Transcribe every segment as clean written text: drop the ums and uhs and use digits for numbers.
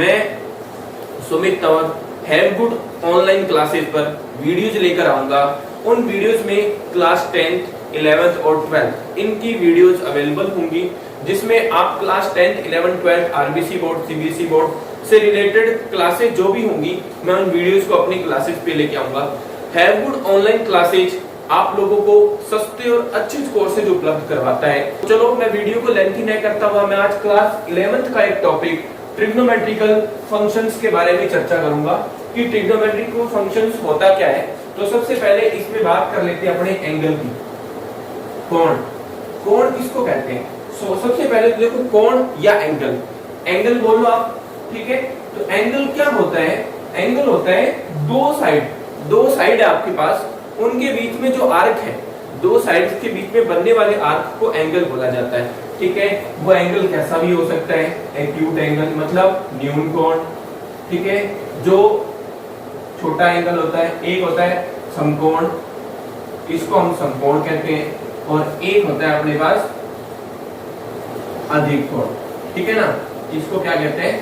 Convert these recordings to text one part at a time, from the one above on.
मैं Sumit Tanwar have good online classes पर videos लेकर आऊंगा। उन वीडियोज में क्लास 10th, 11th और 12th इनकी वीडियोज अवेलेबल होंगी, जिसमें आप class 10th, 11th, 12th RBC board, CBSE board से रिलेटेड क्लासेस जो भी होंगी मैं उन वीडियोज को अपनी क्लासेस पे लेके आऊंगा। हैव गुड ऑनलाइन क्लासेज आप लोगों को सस्ते और अच्छे कोर्सेज उपलब्ध करवाता है। चलो मैं वीडियो को लेंथी नहीं करता हुआ मैं आज क्लास 11th का एक टॉपिक ट्रिग्नोमेट्रिकल फंक्शंस के बारे में चर्चा करूंगा कि ट्रिग्नोमेट्रिकल फंक्शंस होता क्या है। तो सबसे पहले इसमें बात कर लेते हैं अपने एंगल की। कोण, कोण किसको कहते हैं? सबसे पहले तो देखो कोण या एंगल बोलो आप, ठीक है। तो एंगल क्या होता है? एंगल होता है दो साइड है आपके पास, उनके बीच में जो आर्क है, दो साइड्स के बीच में बनने वाले आर्क को एंगल बोला जाता है, ठीक है। वो एंगल कैसा भी हो सकता है, एक्यूट एंगल मतलब न्यून कोण, ठीक है। जो छोटा एंगल होता है, एक होता है समकोण, इसको हम समकोण कहते हैं, और एक होता है अपने पास अधिक कोण, ठीक है ना। इसको क्या कहते हैं?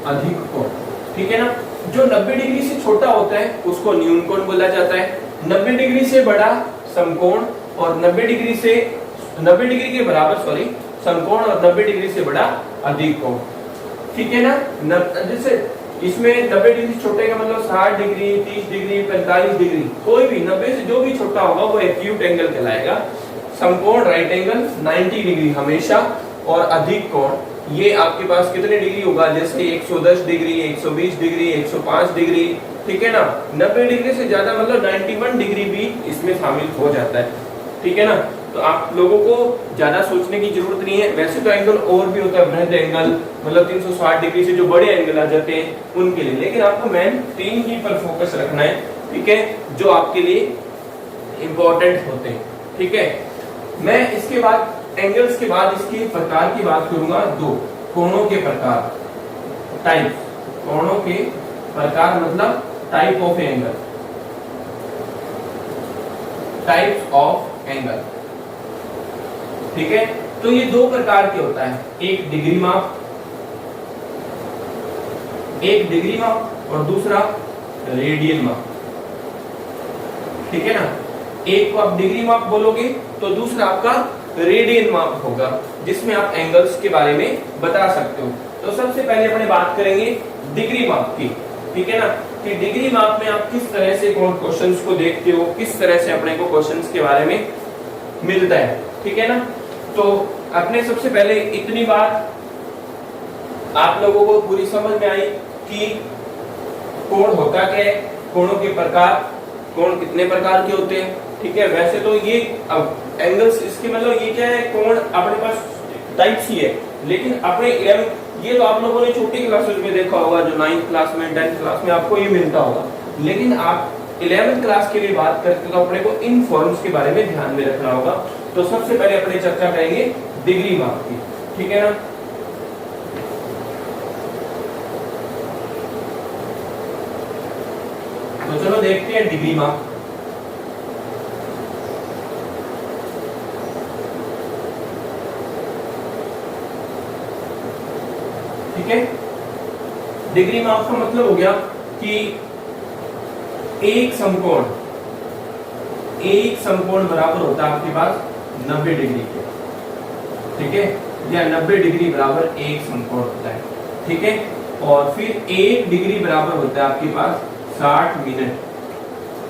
अधिक कोण, ठीक है ना। जो 90 डिग्री से छोटा होता है उसको न्यून कोण बोला जाता है, 90 डिग्री से बड़ा समकोण और 90 डिग्री के बराबर समकोण और 90 डिग्री से बड़ा अधिक कोण, ठीक है ना। जैसे इसमें 90 डिग्री छोटे का मतलब 60 डिग्री, 30 डिग्री, 45 डिग्री, कोई भी 90 से जो भी छोटा होगा वो एक्यूट एंगल कहलाएगा। समकोण राइट एंगल 90 डिग्री हमेशा, और अधिक कोण ये आपके पास कितने डिग्री होगा? जैसे 110 डिग्री, 120 डिग्री, 105 डिग्री, ठीक है ना। 90 डिग्री से ज्यादा मतलब 91 डिग्री भी इसमें शामिल हो जाता है, ठीक है ना। तो आप लोगों को ज्यादा सोचने की जरूरत नहीं है। वैसे तो एंगल और भी होता है, वृहद एंगल मतलब 360 डिग्री से जो बड़े एंगल आ जाते हैं उनके लिए, लेकिन आपको मेन 3 ही पर फोकस रखना है, ठीक है, जो आपके लिए इंपॉर्टेंट होते हैं, ठीक है। मैं इसके बाद एंगल्स के बाद इसके प्रकार की बात करूंगा। 2 कोणों के प्रकार, टाइप, कोणों के प्रकार मतलब type of angle, types of angle, ठीक है। तो ये 2 प्रकार के होता है, एक डिग्री माप और दूसरा रेडियन माप, ठीक है ना। एक को आप डिग्री माप बोलोगे तो दूसरा आपका रेडियन माप होगा, जिसमें आप एंगल्स के बारे में बता सकते हो। तो सबसे पहले अपने बात करेंगे डिग्री माप की, ठीक है ना, कि डिग्री माप में आप किस तरह से क्वेश्चंस को देखते हो, किस तरह से अपने को क्वेश्चंस के बारे में मिलता है, ठीक है ना। तो अपने सबसे पहले इतनी बात आप लोगों को पूरी समझ में आई कि कोण होता क्या है, कोणों के प्रकार, कोण कितने प्रकार के होते हैं, ठीक है। वैसे तो ये अब एंगल्स इसके मतलब ये क्या है, कोण अपने पास टाइप्स ही है, लेकिन अपने 11 ये तो आप लोगों ने छोटी क्लासेस में देखा होगा, जो 9th क्लास में, 10th क्लास में आपको ये मिलता होगा, लेकिन आप 11th क्लास के लिए बात करते तो अपने को इन फॉर्म्स के बारे में ध्यान में रखना होगा। तो सबसे पहले अपने चर्चा करेंगे डिग्री माप की, ठीक है ना। तो चलो देखते हैं डिग्री माप। ठीक है, डिग्री माप का मतलब हो गया कि एक समकोण बराबर होता है आपके पास 90 डिग्री के, ठीक है, या 90 डिग्री बराबर एक समकोण होता है, ठीक है। और फिर 1 डिग्री बराबर होता है आपके पास 60 मिनट,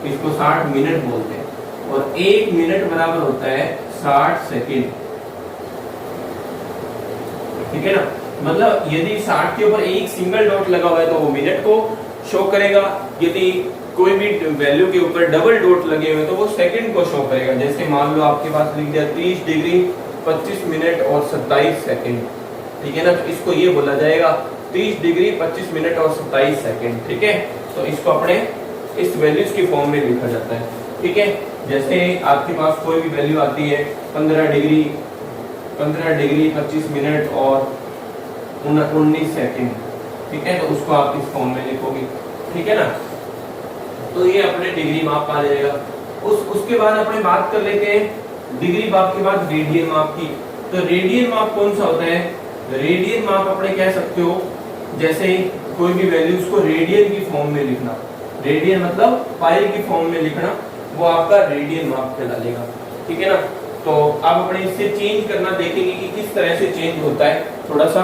इसको 60 मिनट बोलते हैं, और 1 मिनट बराबर होता है 60 सेकेंड, ठीक है ना। मतलब यदि 60 के ऊपर एक सिंगल डॉट लगा हुआ है तो वो मिनट को शो करेगा, यदि कोई भी वैल्यू के ऊपर डबल डॉट लगे हुए तो वो सेकंड को शो करेगा। जैसे मान लो आपके पास लिख दिया 30 डिग्री 25 मिनट और 27 सेकंड, ठीक है ना। तो इसको ये बोला जाएगा 30 डिग्री 25 मिनट और 27 सेकंड, ठीक है। तो इसको अपने इस वैल्यूज की फॉर्म में लिखा जाता है, ठीक है। जैसे आपके पास कोई भी वैल्यू आती है 15 डिग्री 25 मिनट और 19 सेकंड, ठीक है, तो उसको आप इस फॉर्म में लिखोगे, ठीक है ना। तो ये अपने डिग्री माप आ जाएगा। उसके बाद अपने बात कर लेते हैं डिग्री माप के बाद रेडियन माप की। तो रेडियन माप कौन सा होता है? रेडियन माप अपने कह सकते हो जैसे कोई भी वैल्यूज को रेडियन की फॉर्म में लिखना, रेडियन मतलब पाई की फॉर्म में लिखना, वो आपका रेडियन माप कहलाएगा। ठीक है ना। तो आप अपने इससे चेंज करना देखेंगे कि किस तरह से चेंज होता है थोड़ा सा।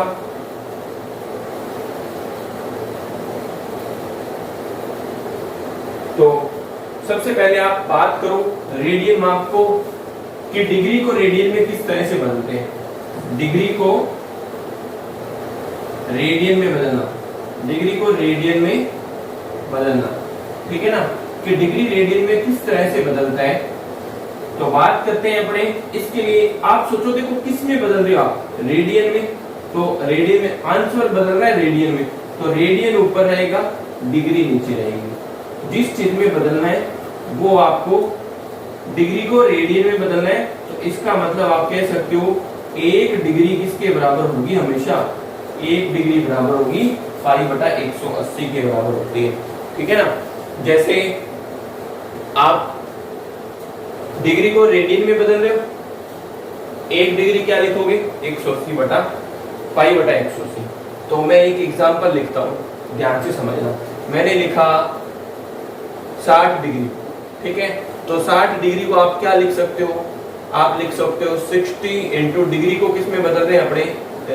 तो सबसे पहले आप बात करो रेडियन माप को कि डिग्री को रेडियन में किस तरह से बदलते हैं। डिग्री को रेडियन में बदलना, डिग्री को रेडियन में बदलना, ठीक है ना, कि डिग्री रेडियन में किस तरह से बदलता है। तो बात करते हैं अपने इसके लिए। आप सोचो देखो किस में बदल रहे हो आप, रेडियन में, तो रेडियन में आंसर बदल रहा है रेडियन में, तो रेडियन ऊपर रहेगा, डिग्री नीचे रहेगी। जिस चीज में बदलना है वो आपको डिग्री को रेडियन में बदलना है, तो इसका मतलब आप कह सकते हो 1 डिग्री किसके बराबर होगी, हमेशा 1 डिग्री बराबर होगी पाई बटा 180 के बराबर होती है। ठीक है ना। जैसे आप डिग्री को रेडियन में बदल रहे हो, 1 डिग्री क्या लिखोगे, 180 बटा पाई बटा 180। तो मैं एक एग्जांपल लिखता हूं, ध्यान से समझना। मैंने लिखा 60 डिग्री, ठीक है। तो 60 डिग्री को आप क्या लिख सकते हो, आप लिख सकते हो 60 इंटू डिग्री को किस में बदल रहे हैं अपने,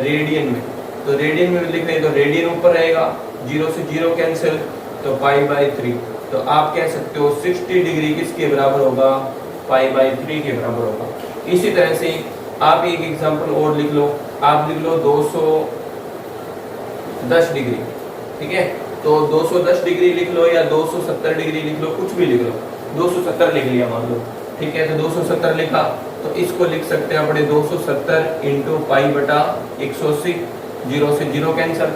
रेडियन में। तो रेडियन में लिख रहे हैं तो रेडियन ऊपर रहेगा, 0 से 0 कैंसिल, तो पाई बाई 3। तो आप कह सकते हो 60 डिग्री किसके बराबर होगा, पाई बाई 3 के बराबर होगा। इसी तरह से आप एक एग्जांपल और लिख लो, आप लिख लो 210 डिग्री, ठीक है। तो 210 डिग्री लिख लो या 270 डिग्री लिख लो, कुछ भी लिख लो, 270 लिख लिया मान लो, ठीक है। तो 270 लिखा, तो इसको लिख सकते हैं अपने 270 इंटू पाई बटा 180, 0 से 0 कैंसिल,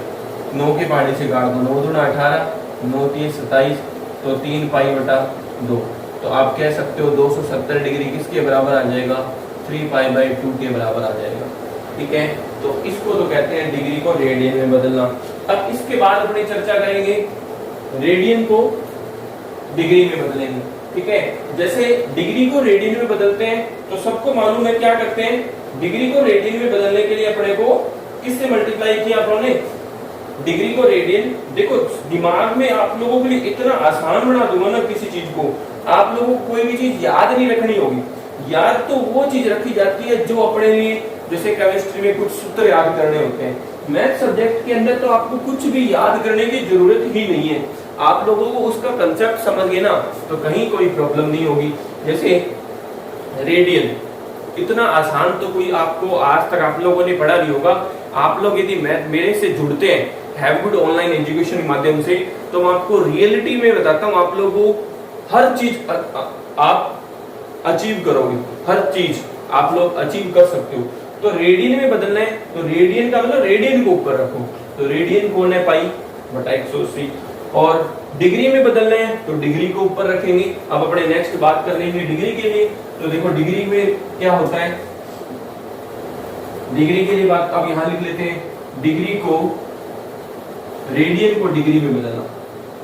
9 के पहाड़ी से काट दो, 9 दूना 18, 9 3 27, तो 3 पाई बटा 2। तो आप कह सकते हो 270 डिग्री किसके बराबर आ जाएगा, 3 पाई बाई 2 के बराबर आ जाएगा। ठीक है। तो इसको तो कहते हैं डिग्री को रेडियन में बदलना। अब इसके बाद अपनी चर्चा करेंगे रेडियन को डिग्री में बदलेंगे। ठीक है। जैसे डिग्री को रेडियन में बदलते हैं तो सबको मालूम है क्या करते हैं, डिग्री को रेडियन में बदलने के लिए अपने को किससे मल्टीप्लाई किया अपन ने, डिग्री को रेडियन। देखो दिमाग में आप लोगों के लिए इतना आसान बना दूंगा ना किसी चीज को, आप लोगों को कोई भी चीज याद नहीं रखनी होगी। याद तो वो चीज रखी जाती है जो अपने लिए, जैसे केमिस्ट्री में कुछ सूत्र याद करने होते हैं, मैथ सब्जेक्ट के अंदर तो आपको कुछ भी याद करने की जरूरत ही नहीं है। आप लोगों को उसका कंसेप्ट समझ गए ना तो कहीं कोई प्रॉब्लम नहीं होगी। जैसे रेडियन, इतना आसान तो कोई आपको आज तक आप लोगों ने पढ़ा नहीं होगा। आप लोग यदि मेरे से जुड़ते हैं हैव गुड ऑनलाइन एजुकेशन के माध्यम से, तो मैं आपको रियलिटी में बताता हूँ, आप लोगों को हर चीज आप अचीव करोगे, हर चीज आप लोग अचीव कर सकते हो। तो रेडियन में बदलना है, तो रेडियन का मतलब रेडियन को ऊपर रखो, तो रेडियन कौन है, पाई बटा 180। और डिग्री में बदलना है तो डिग्री को ऊपर रखेंगे। अब अपने नेक्स्ट बात कर लेंगे डिग्री के लिए। तो देखो डिग्री में क्या होता है, डिग्री के लिए बात अब यहां लिख लेते हैं, डिग्री को रेडियन को डिग्री में बदलना,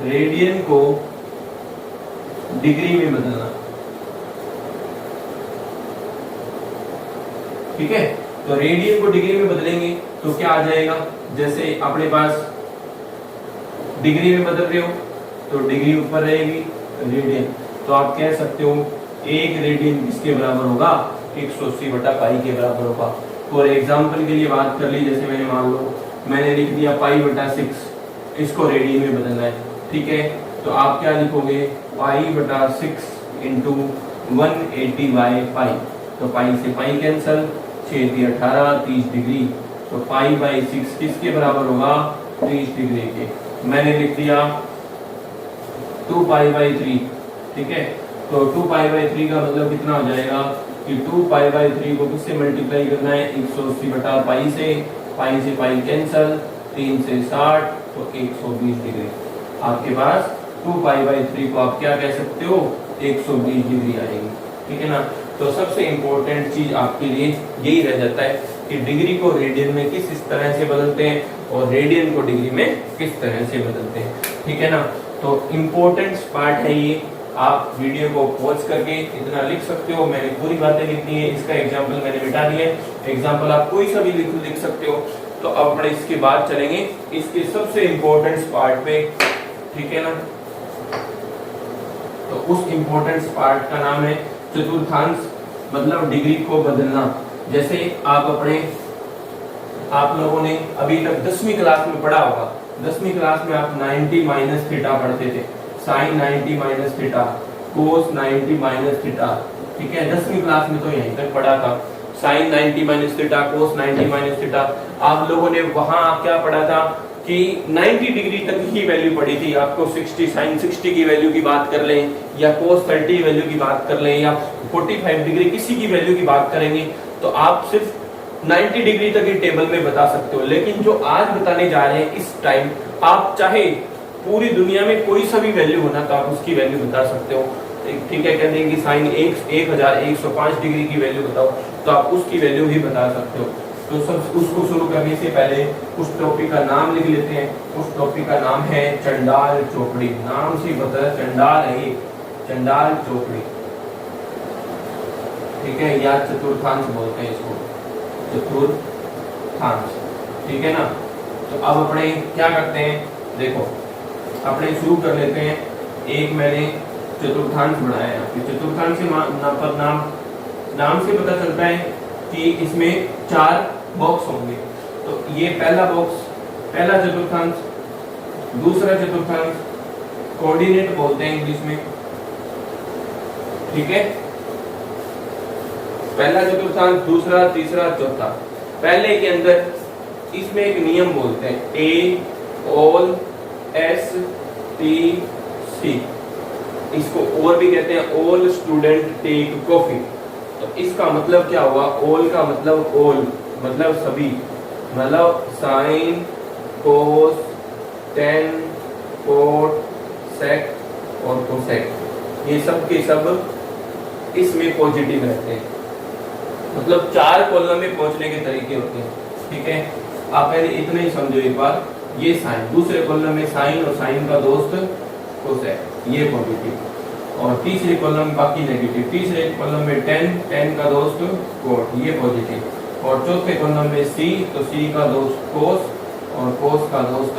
रेडियन को डिग्री में बदलना, ठीक है। तो रेडियन को डिग्री में बदलेंगे तो क्या आ जाएगा, जैसे अपने पास डिग्री में बदल रहे हो तो डिग्री ऊपर रहेगी, रेडियन, तो आप कह सकते हो 1 रेडियन किसके बराबर होगा, 180 बटा पाई के बराबर होगा। और एग्जांपल के लिए बात कर ली, जैसे मैंने मान लो मैंने लिख दिया पाई बटा 6, इसको रेडियन में बदलना है, ठीक है। तो आप क्या लिखोगे, पाई बटा 6 इंटू 180 बाई पाई, तो पाई से पाई कैंसल, 6 × 18 30 डिग्री, तो पाई बाई 6 किसके बराबर होगा, 30 डिग्री के। मैंने लिख दिया 2 पाई बाई 3, ठीक है। तो 2 पाई बाई 3 का मतलब कितना हो जाएगा कि 2 पाई बाई 3 को किससे मल्टीप्लाई करना है, 180 बटा पाई से पाई कैंसल, 3 से 60, तो 120 डिग्री। आपके पास 2 पाई बाई 3 को आप क्या कह सकते हो, 120 डिग्री आएगी, ठीक है ना। तो सबसे इंपॉर्टेंट चीज आपके लिए यही रह जाता है कि डिग्री को रेडियन में किस तरह से बदलते हैं और रेडियन को डिग्री में किस तरह से बदलते हैं, ठीक है ना। तो इम्पोर्टेंट पार्ट है ये, आप वीडियो को पॉज करके इतना लिख सकते हो। मैंने पूरी बातें लिख दी है, इसका एग्जांपल मैंने मिटा दिया है। एग्जांपल आप कोई सा भी लिख सकते हो। तो अब अपने इसके बाद चलेंगे इसके सबसे इंपॉर्टेंट पार्ट पे, ठीक है ना। तो उस इंपॉर्टेंट पार्ट का नाम है चतुर्थांश, मतलब डिग्री को बदलना। जैसे आप लोगों ने अभी तक 10वीं क्लास में पढ़ा होगा, 10वीं क्लास में आप 90 माइनस थीटा पढ़ते थे, साइन 90 माइनस थीटा, कोस 90 माइनस थीटा, ठीक है। 10वीं क्लास में तो यहीं तक पढ़ा था, साइन 90 माइनस थीटा, कोस 90 माइनस थीटा। आप लोगों ने वहां क्या पढ़ा था कि 90 डिग्री तक ही वैल्यू पड़ी थी। आपको 60 साइन 60 की वैल्यू की बात कर लें या कोस 30 वैल्यू की बात कर लें या 45 डिग्री किसी की वैल्यू की बात करेंगे तो आप सिर्फ 90 डिग्री तक ही टेबल में बता सकते हो। लेकिन जो आज बताने जा रहे हैं इस टाइम, आप चाहे पूरी दुनिया में कोई सा भी वैल्यू होना तो आप उसकी वैल्यू बता सकते हो, ठीक है। कहते हैं कि साइन 1105 डिग्री की वैल्यू बताओ तो आप उसकी वैल्यू भी बता सकते हो। तो सब उसको शुरू करने से पहले उस टॉपिक का नाम लिख लेते हैं। उस टॉपिक का नाम है चंडाल चौकड़ी। नाम से पता है चंडाल है, चंडाल चौकड़ी, ठीक है, या चतुर्थांश बोलते हैं इसको, चतुर्थांश, ठीक है ना। तो अब अपने क्या करते हैं, देखो अपने शुरू कर लेते हैं। एक मैंने चतुर्थांश बनाया है। चतुर्थांश के नाम से पता चलता है कि इसमें 4 बॉक्स होंगे। तो ये पहला बॉक्स, पहला चतुर्थांश, दूसरा चतुर्थांश, कोऑर्डिनेट बोलते हैं इंग्लिश में, ठीक है। पहला चतुर्थांश, दूसरा, तीसरा, चौथा। पहले के अंदर इसमें एक नियम बोलते हैं, ए ऑल एस टी सी, इसको और भी कहते हैं ऑल स्टूडेंट टेक कॉफी। तो इसका मतलब क्या हुआ, ऑल का मतलब ऑल मतलब सभी, मतलब sine cos tan cot sec और कोसेक, ये सब के सब इसमें पॉजिटिव रहते हैं। मतलब 4 कॉलम में पहुंचने के तरीके होते हैं, ठीक है। आप पहले इतना ही समझो एक बार। ये साइन, दूसरे कॉलम में साइन और साइन का दोस्त कोसेक, ये पॉजिटिव, और तीसरे कॉलम में बाकी नेगेटिव। तीसरे कॉलम में टेन का दोस्त कोट, ये पॉजिटिव, और चौथे कॉलम में सी, तो सी का दोस्त कोस और कोस का दोस्त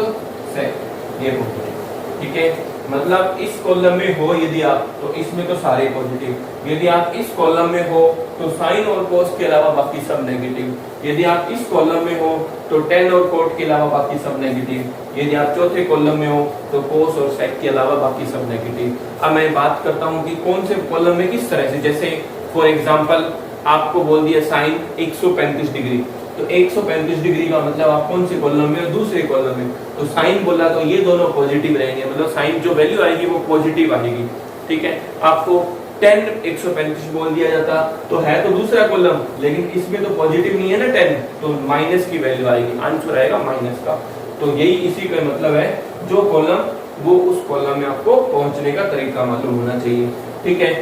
सेक, ये पॉजिटिव, ठीक है। मतलब इस कॉलम में हो यदि आप, तो इसमें तो सारे पॉजिटिव। यदि आप इस कॉलम में हो तो साइन और कोस के अलावा बाकी सब नेगेटिव। यदि आप इस कॉलम में हो तो टेन और कोट के अलावा बाकी सब नेगेटिव। यदि आप चौथे कॉलम में हो तो कोस और सेक के अलावा बाकी सब नेगेटिव। अब मैं बात करता हूँ कि कौन से कॉलम में किस तरह से। जैसे फॉर एग्जाम्पल आपको बोल दिया साइन 135 डिग्री, तो 135 डिग्री का मतलब आप कौन से कॉलम में, दूसरे कॉलम में। तो साइन बोला तो ये दोनों पॉजिटिव रहेंगे, मतलब साइन जो वैल्यू आएगी वो पॉजिटिव आएगी, ठीक है। आपको 10 135 बोल दिया जाता तो है तो दूसरा कॉलम, लेकिन इसमें तो पॉजिटिव नहीं है ना 10, तो माइनस की वैल्यू आएगी, आंसर आएगा माइनस का। तो यही इसी का मतलब है, जो कॉलम वो उस कॉलम में आपको पहुंचने का तरीका मालूम होना चाहिए, ठीक है।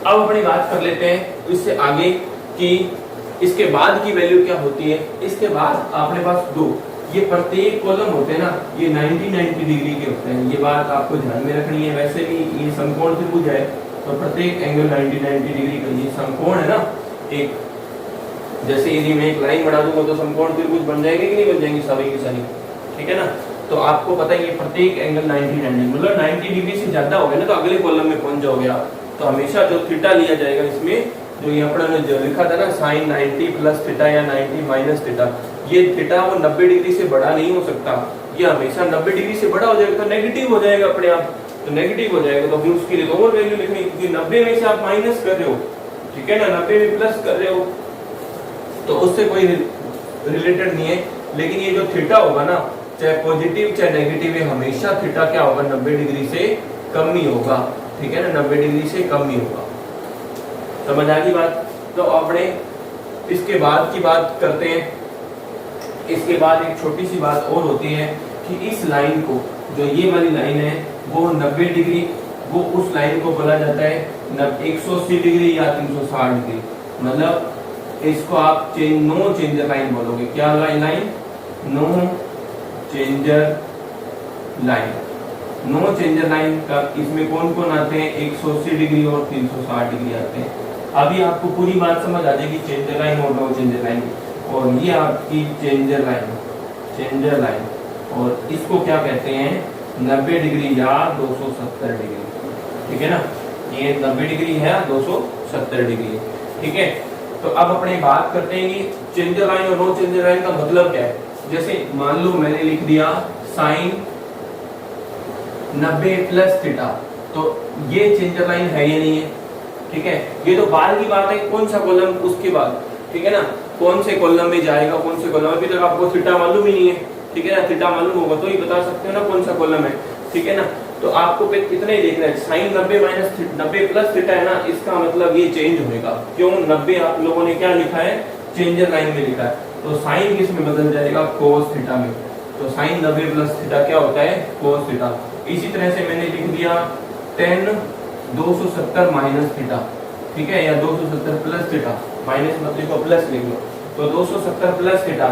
अब अपनी बात कर लेते हैं इससे आगे कि इसके बाद की वैल्यू क्या होती है। इसके बाद अपने पास 2, ये प्रत्येक कॉलम होते हैं ना, ये 90 डिग्री के होते हैं। ये बात आपको ध्यान में रखनी है। वैसे भी ये समकोण त्रिभुज है तो प्रत्येक एंगल 90 डिग्री का, ये समकोण है ना एक। जैसे यदि मैं एक लाइन बढ़ा दूंगा तो समकोण त्रिभुज बन जाएंगे कि नहीं बन जाएंगे, सभी की सभी, ठीक है ना। तो आपको पता है ये प्रत्येक एंगल 90 मतलब 90 डिग्री से ज्यादा हो गया ना तो अगले कॉलम में पहुंच जाओगे आप। तो हमेशा जो थीटा लिया जाएगा इसमें, जो ये अपने जो लिखा था ना साइन 90 प्लस थीटा या 90 माइनस थीटा, ये थीटा वो 90 डिग्री से बड़ा नहीं हो सकता, ये हमेशा 90 डिग्री से बड़ा हो जाएगा तो नेगेटिव हो जाएगा अपने आप। तो नेगेटिव हो जाएगा तो फिर उसके लिए और वैल्यू लिखनी, क्योंकि 90 में से आप माइनस कर रहे हो, ठीक है ना, 90 में प्लस कर रहे हो तो उससे कोई रिलेटेड नहीं है। लेकिन ये जो थीटा होगा ना, चाहे पॉजिटिव चाहे नेगेटिव, हमेशा थीटा क्या होगा, 90 डिग्री से कम ही होगा, ठीक है ना, 90 डिग्री से कम ही होगा। समझ आ गई बात। तो अपने इसके बाद की बात करते हैं। इसके बाद एक छोटी सी बात और होती है कि इस लाइन को, जो ये वाली लाइन है वो 90 डिग्री, वो उस लाइन को बोला जाता है 180 डिग्री या 360 डिग्री। मतलब इसको आप नो चेंजर लाइन बोलोगे। क्या line? No changer line. No changer line का इसमें कौन कौन आते हैं, 180 डिग्री और 360 डिग्री आते हैं। अभी आपको पूरी बात समझ आ जाएगी चेंजर लाइन और नो चेंजर लाइन। और ये आपकी चेंजर लाइन और इसको क्या कहते हैं 90 डिग्री या 270 डिग्री, ठीक है ना। ये 90 डिग्री है 270 डिग्री, ठीक है। तो अब अपने बात करते हैं कि चेंजर लाइन और नो चेंजर लाइन का मतलब क्या है। जैसे मान लो मैंने लिख दिया साइन 90 प्लस थीटा, तो ये चेंजर लाइन है या नहीं है, ठीक है। ये तो बाद की बात है, कौन सा कॉलम उसके बाद, ठीक है ना, कौन से कॉलम में जाएगा, कौन से कॉलम, अभी तक आपको थीटा मालूम ही नहीं है, ठीक है ना। थीटा मालूम होगा तो ही बता सकते हो ना कौन सा कॉलम है, ठीक है ना। तो आपको कितना ही देखना है, साइन 90 माइनस 90 प्लस थीटा है ना, इसका मतलब ये चेंज होगा। क्यों 90 आप लोगों ने क्या लिखा है, चेंजर लाइन में लिखा है, तो साइन किस में बदल जाएगा, कोस थीटा में। तो साइन 90 प्लस थीटा क्या होता है, कोस थीटा। इसी तरह से मैंने लिख दिया tan 270 माइनस थीटा, ठीक है, या 270 प्लस थीटा, माइनस मत लिखो प्लस लिख लो, तो 270 प्लस थीटा।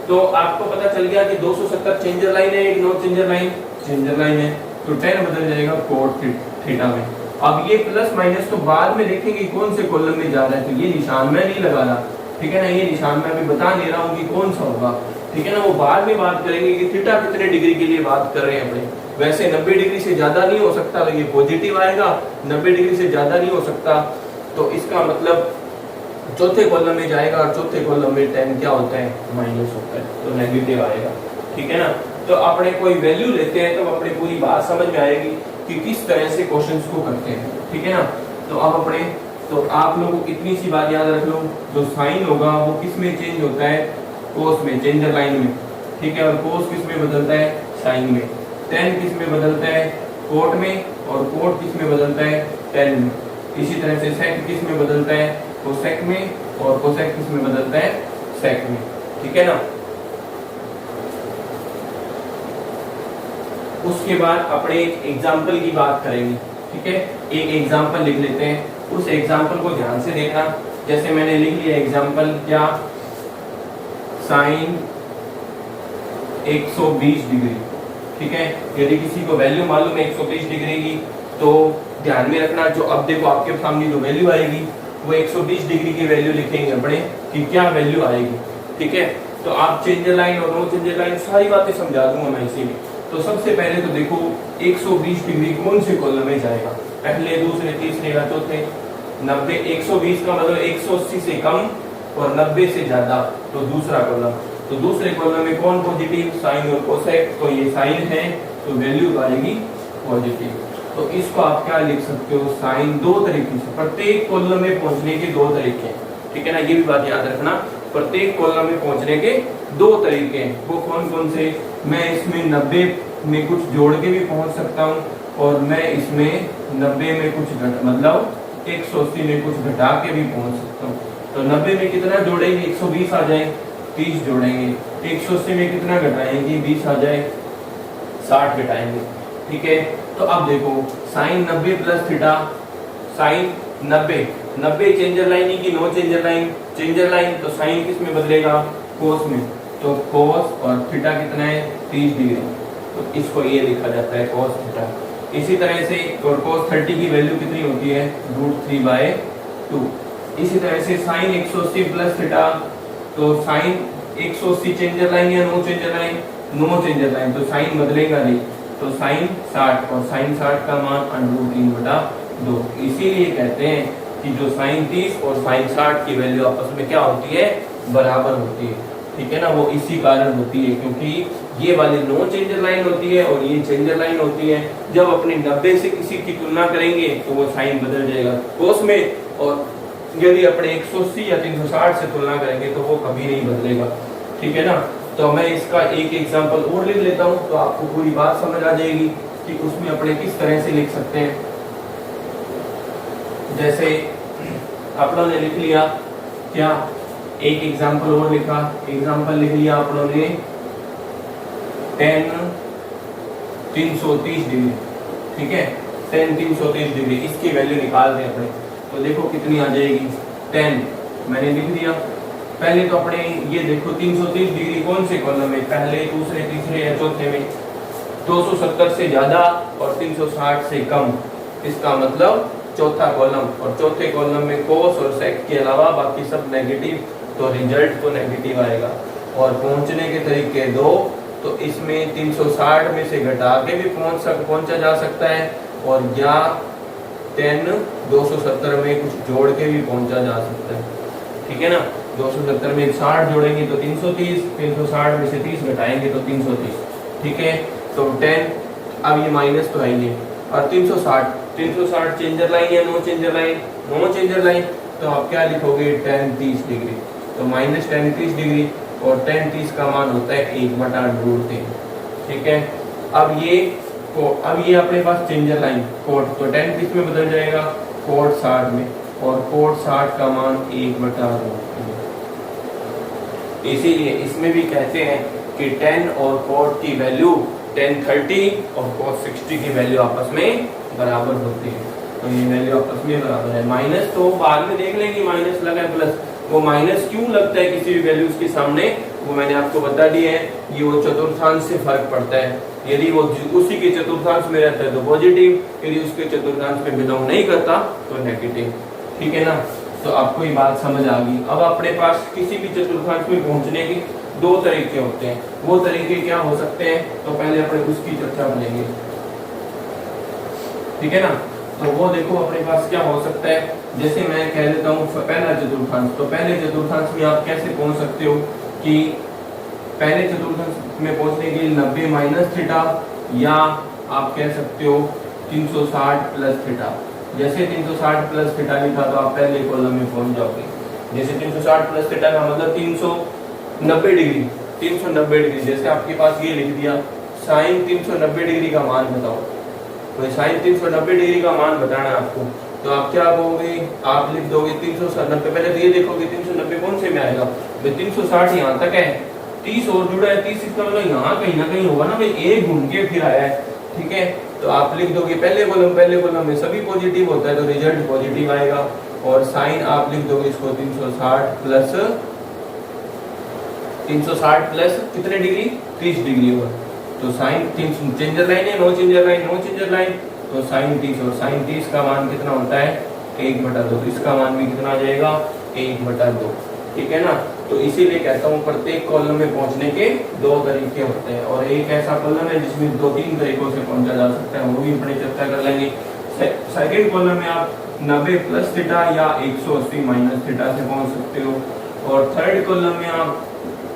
तो आपको पता चल गया कि 270 चेंजर लाइन है, एक no changer line, changer line है, तो tan बदल जाएगा कोट थीटा में। अब ये प्लस माइनस तो बाद में देखेंगे कौन से कॉलम में जा रहा है, तो ये निशान मैं नहीं लगा रहा, ठीक है ना, ये निशान मैं अभी बता दे रहा हूँ कि कौन सा होगा, ठीक है ना। वो बाद में बात करेंगे कि थीटा कितने डिग्री के लिए बात कर रहे हैं अपने। वैसे 90 डिग्री से ज्यादा नहीं हो सकता, तो ये पॉजिटिव आएगा, 90 डिग्री से ज्यादा नहीं हो सकता, तो इसका मतलब चौथे कॉलम में जाएगा, और चौथे कॉलम में tan क्या होता है, माइनस होता है, तो नेगेटिव आएगा, ठीक है ना। तो अपने कोई वैल्यू लेते हैं तो अपने पूरी बात समझ में आएगी कि किस तरह से क्वेश्चंस को करते हैं, ठीक है ना। तो अब अपने, तो आप लोगों को इतनी सी बात याद रख लो, जो साइन होगा वो किस में चेंज होता है, कोस में, चेंजर लाइन में, ठीक है, और कोस किस में बदलता है, साइन में। tan किस में बदलता है, कोट में, और कोट किस में बदलता है, tan में। इसी तरह से sec किस में बदलता है, कोसेक में, और कोसेक किस में बदलता है, सेक में, ठीक है ना। उसके बाद अपने एक एग्जाम्पल की बात करेंगे, ठीक है। एक एग्जाम्पल लिख लेते हैं, उस एग्जाम्पल को ध्यान से देखना। जैसे मैंने लिख लिया एग्जाम्पल क्या, साइन 120 डिग्री, ठीक है। यदि किसी को वैल्यू मालूम है 120 डिग्री की, तो ध्यान में रखना, जो अब देखो आपके सामने जो वैल्यू आएगी वो 120 डिग्री की वैल्यू लिखेंगे अपने कि क्या वैल्यू आएगी, ठीक है। तो आप चेंजर लाइन और नो चेंजर लाइन सारी बातें समझा दूंगा मैं इसी में। तो सबसे पहले तो देखो 120 डिग्री कौन से कॉलम में जाएगा, पहले, दूसरे, तीसरे या चौथे। 90 120 का मतलब 180 से कम और 90 से ज्यादा, तो दूसरा कॉलम। तो दूसरे कॉलम में कौन पॉजिटिव, साइन और कोसेक, तो ये साइन है तो वैल्यू आएगी पॉजिटिव। तो इसको आप क्या लिख सकते हो, साइन, दो तरीके से, प्रत्येक कॉलम में पहुंचने के दो तरीके हैं, ठीक है ना, ये भी बात याद रखना। प्रत्येक कॉलम में पहुंचने के दो तरीके हैं, वो कौन कौन से, मैं इसमें 90 में कुछ जोड़ के भी पहुंच सकता हूं, और मैं इसमें 90 में कुछ मतलब 180 में कुछ घटा के भी पहुंच सकता हूं। तो 90 में कितना जोड़ेंगे, 120 आ जाए, 30 जोड़ेंगे, 180 में कितना घटाएंगे, 20 आ जाए, 60 घटाएंगे, ठीक है। तो अब देखो sine 90 plus theta, sine 90 changer line की no changer line, changer line, तो साइन किस में बदलेगा, कोस में, तो कोस और थीटा कितना है, 30 डिग्री, तो इसको ये लिखा जाता है कोस थीटा। इसी तरह से और कोस 30 की वैल्यू कितनी होती है, √3/2। इसी तरह से साइन 180 प्लस थीटा, तो साइन 180 चेंजर लाइन या no changer line, no changer line, तो साइन बदलेगा नहीं, तो साइन 60, और साइन 60 का मान √3/2। इसीलिए कहते हैं कि जो साइन 30 और साइन 60 की वैल्यू आपस में क्या होती है, बराबर होती है, ठीक है ना। वो इसी कारण होती है क्योंकि ये वाली नो चेंजर लाइन होती है और ये चेंजर लाइन होती है। जब अपने 90 से किसी की तुलना करेंगे तो वो साइन बदल जाएगा कोस में, और यदि अपने 180 या 360 से तुलना करेंगे तो वो कभी नहीं बदलेगा, ठीक है ना। तो मैं इसका एक एग्जांपल और लिख लेता हूं, तो आपको पूरी बात समझ आ जाएगी कि उसमें अपने किस तरह से लिख सकते हैं। जैसे आप लोगों ने लिख लिया क्या, एक एग्जांपल और लिखा, एग्जांपल लिख लिया आप लोगों ने tan 330 डिग्री, ठीक है, tan 330 डिग्री, इसकी वैल्यू निकाल दें अपने, तो देखो कितनी आ जाएगी, tan मैंने लिख दिया। पहले तो अपने ये देखो 330 डिग्री कौन से कॉलम में, पहले, दूसरे, तीसरे या चौथे में, 270 से ज्यादा और 360 से कम, इसका मतलब चौथा कॉलम, और चौथे कॉलम में कोस और सेक के अलावा बाकी सब नेगेटिव तो रिजल्ट तो नेगेटिव आएगा। और पहुंचने के तरीके दो, तो इसमें 360 में से घटा के भी पहुंचा जा सकता है, और या 10 270 में कुछ जोड़ के भी पहुंचा जा सकता है। ठीक है ना, 270 में 60 जोड़ेंगे तो 330, 360 में से 30 घटाएंगे तो 330। ठीक है, तो 10, अब ये माइनस तो आएंगे, और 360 चेंजर लाइन या no changer line, no changer line, तो आप क्या लिखोगे, tan 30 डिग्री, तो माइनस tan 30 डिग्री, और tan 30 का मान होता है 1/√3। ठीक है, अब ये अपने पास चेंजर लाइन कोट, तो tan 30 में बदल जाएगा कोट 60 में, और कोट 60 का मान 1/√3। इसीलिए इसमें भी कहते हैं कि tan और कोट की वैल्यू tan 30 और cos 60 की वैल्यू आपस में बराबर होती है, तो ये वैल्यू आपस में बराबर है। माइनस तो बाद में देख लेंगे, माइनस लगा है प्लस, वो माइनस क्यों लगता है किसी भी वैल्यूज के सामने, वो मैंने आपको बता दिया है, ये वो चतुर्थांश से फर्क पड़ता है। यदि वो उसी के चतुर्थांश में रहता है तो पॉजिटिव, यदि उसके चतुर्थांश में बिलोंग नहीं करता तो नेगेटिव। ठीक है ना, तो आपको ये बात समझ आ गई। अब अपने पास किसी भी चतुर्थांश में पहुंचने की दो तरीके होते हैं, वो तरीके क्या हो सकते हैं, तो पहले अपने उसकी चर्चा करेंगे। ठीक है ना, तो वो देखो अपने पास क्या हो सकता है, जैसे मैं कह देता हूँ पहला चतुर्थांश, तो पहले चतुर्थांश में आप कैसे पहुंच सकते हो कि पहले चतुर्थांश में पहुंचने के लिए 90 माइनस थीटा, या आप कह सकते हो 360 प्लस थीटा। जैसे 360 प्लस थीटा लिखा तो आप पहले कॉलम में पहुंच जाओगे। जैसे 360 प्लस थीटा का मतलब 390 डिग्री, 390 डिग्री, जैसे आपके पास ये लिख दिया साइन 390 डिग्री का मान बताओ, तो साइन 390 डिग्री का मान बताना है आपको, तो आप क्या कहोगे, आप लिख दोगे 390। पहले तो ये देखोगे 390 कौन से में आएगा भाई, 360 यहाँ तक है, 30 और जुड़ा है, 30 इसका मतलब यहाँ कहीं ना कहीं होगा ना भाई, एक घूम के फिर आया है। ठीक है, तो आप लिख दोगे पहले कॉलम में सभी पॉजिटिव होता है तो रिजल्ट पॉजिटिव आएगा, और साइन आप लिख दोगे इसको 360 प्लस कितने डिग्री, 30 डिग्री होगा, तो साइन चेंजर लाइन है, नो चेंजर लाइन, तो साइन 30, और साइन 30 का मान कितना होता है 1/2, तो इसका मान भी कितना आ जाएगा 1/2। ठीक है ना, तो इसीलिए कहता हूँ प्रत्येक कॉलम में पहुंचने के दो तरीके होते हैं, और एक ऐसा कॉलम है जिसमें 2-3 तरीकों से पहुंचा जा सकता है, वो भी अपनी चर्चा कर लेंगे। सेकंड कॉलम में आप 90 प्लस थीटा या 180 माइनस थीटा से पहुंच सकते हो, और थर्ड कॉलम में आप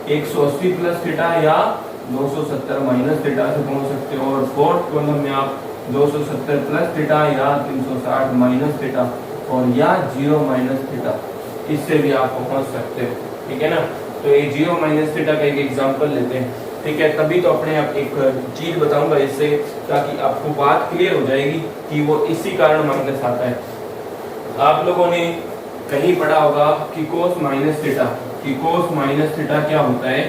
180 प्लस थीटा या 270 माइनस थीटा से पहुंच सकते हो, और फोर्थ कॉलम में आप 270 प्लस थीटा या 360 माइनस थीटा, और या 0 माइनस थीटा, इससे भी आप पहुंच सकते हो। ठीक है ना, तो ये 0 माइनस थीटा का एक एग्जांपल लेते हैं। ठीक है, तभी तो अपने आप एक चीज बताऊंगा इससे, ताकि आपको बात क्लियर हो जाएगी कि वो इसी कारण माइनस आता है। आप लोगों ने कहीं पढ़ा होगा कि कोस माइनस थीटा, कि कोस माइनस थीटा क्या होता है,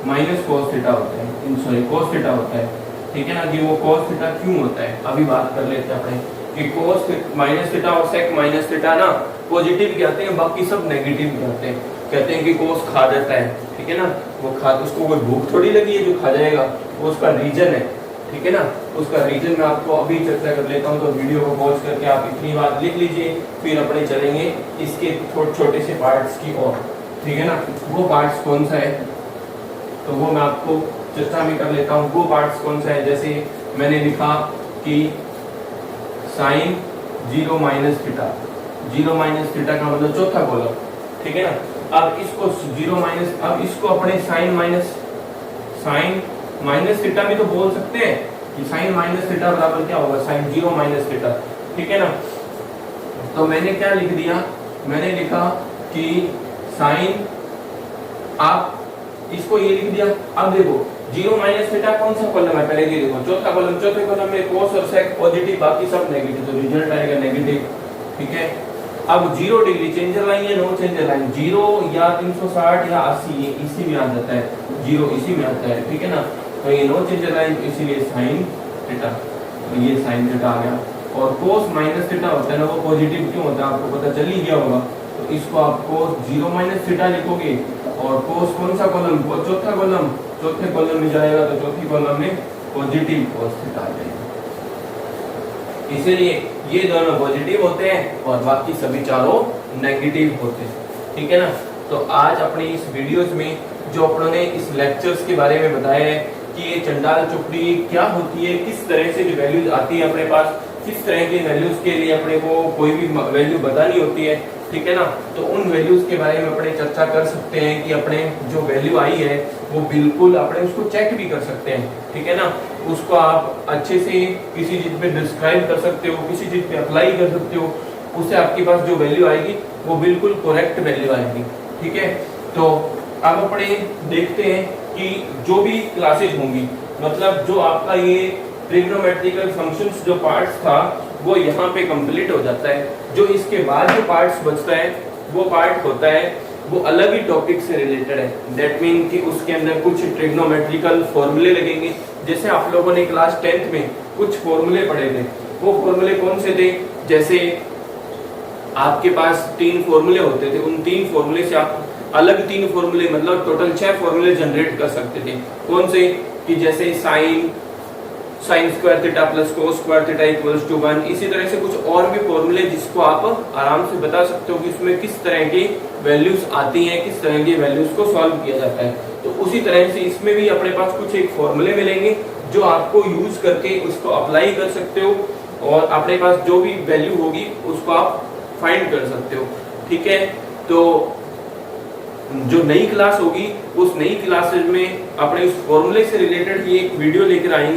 माइनस कोस थीटा होता है, सॉरी कोस थीटा होता है। ठीक है ना, कि वो कोस थीटा क्यों होता है, अभी बात कर लेते हैं अपने कि कोस माइनस थीटा और सेक माइनस थीटा ना पॉजिटिव कहते हैं, बाकी सब नेगेटिव कहते हैं। कहते हैं कि कोस खा जाता है, ठीक है ना, वो खा, उसको कोई भूख थोड़ी लगी है जो खा जाएगा, वो उसका रीजन है। ठीक है ना, उसका रीजन मैं आपको अभी चर्चा कर लेता हूँ, तो वीडियो को पॉज करके आप इतनी बात लिख लीजिए, फिर अपने चलेंगे इसके छोटे से पार्ट्स की ओर। ठीक है ना, वो पार्ट्स कौन सा है, तो वो मैं आपको चर्चा में कर लेता हूँ। वो पार्ट्स कौन सा है, जैसे मैंने लिखा कि sine 0 minus theta, 0 minus theta का मतलब चौथा कॉलम। ठीक है ना, अब इसको 0 माइनस, अब इसको अपने साइन माइनस थीटा भी तो बोल सकते हैं कि साइन माइनस थीटा बराबर क्या होगा, साइन 0 माइनस थीटा। ठीक है ना, तो मैंने क्या लिख दिया, मैंने लिखा कि साइन, आप इसको ये लिख दिया। अब देखो 0 माइनस थीटा कौन सा कॉलम है, पहले ये देखो चौथा कॉलम, चौथे कॉलम में कोस और सेक पॉजिटिव, बाकी सब नेगेटिव, तो रिजल्ट आएगा नेगेटिव। ठीक है, अब 0 डिग्री चेंजर लाइन या नो चेंजर लाइन, 0 या 360 या 80, ये इसी में आ जाता है, 0 इसी में आता है। ठीक है ना, तो ये नो चेंजर लाइन, इसीलिए साइन थीटा, तो ये साइन थीटा आ गया। और कोस माइनस थीटा होता है ना, वो पॉजिटिव क्यों होता है आपको पता चल ही गया होगा, तो इसको आप कोस 0 माइनस थीटा लिखोगे, और कोस कौन सा कॉलम, चौथा कॉलम, चौथे कॉलम में जाएगा तो चौथी कॉलम में पॉजिटिव कोस थीटा आ जाएगा। इसीलिए ये दोनों पॉजिटिव होते हैं और बाकी सभी चारों नेगेटिव होते हैं। ठीक है ना, तो आज अपने इस वीडियोस में जो अपने इस लेक्चर्स के बारे में बताया है कि ये चंडाल चुपड़ी क्या होती है, किस तरह से जो वैल्यूज आती है अपने पास, किस तरह के वैल्यूज के लिए अपने को कोई भी वैल्यू बतानी होती है, ठीक है ना। तो उन वैल्यूज के बारे में अपने चर्चा कर सकते हैं कि अपने जो वैल्यू आई है वो बिल्कुल अपने उसको चेक भी कर सकते हैं, ठीक है ना। उसको आप अच्छे से किसी चीज पे डिस्क्राइब कर सकते हो, किसी चीज पे अप्लाई कर सकते हो, उससे आपके पास जो वैल्यू आएगी वो बिल्कुल करेक्ट वैल्यू आएगी, ठीक है। तो अब अपने देखते हैं कि जो भी क्लासेज होंगी, मतलब जो आपका ये ट्रिग्नोमेट्रिकल फंक्शंस जो पार्ट्स था वो यहाँ पे कंप्लीट हो जाता है। जो इसके बाद जो पार्ट्स बचता है वो पार्ट होता है वो अलग ही टॉपिक से रिलेटेड है। दैट मीन कि उसके अंदर कुछ ट्रिग्नोमेट्रिकल फॉर्मूले लगेंगे। जैसे आप लोगों ने क्लास 10th में कुछ फॉर्मूले पढ़े थे, वो फॉर्मूले कौन से थे? जैसे आपके पास 3 फॉर्मूले होते थे, उन 3 फॉर्मूले से आप अलग 3 फॉर्मूले मतलब टोटल 6 फॉर्मूले जनरेट कर सकते थे। कौन से? कि जैसे sine square theta plus cos square theta equals to 1। इसी तरह से कुछ और भी फॉर्मूले जिसको आप आराम से बता सकते हो कि इसमें किस तरह की वैल्यूज आती हैं, किस तरह की वैल्यूज को सॉल्व किया जाता है। तो उसी तरह से इसमें भी अपने पास कुछ एक फॉर्मूले मिलेंगे जो आपको यूज करके उसको अप्लाई कर सकते हो और अपने पास जो भी वैल्यू होगी उसको आप फाइंड कर सकते हो, ठीक है। तो जो नई क्लास होगी उस नई क्लासेज में अपने उस फॉर्मूले से रिलेटेड ये एक वीडियो लेकर आएंगे।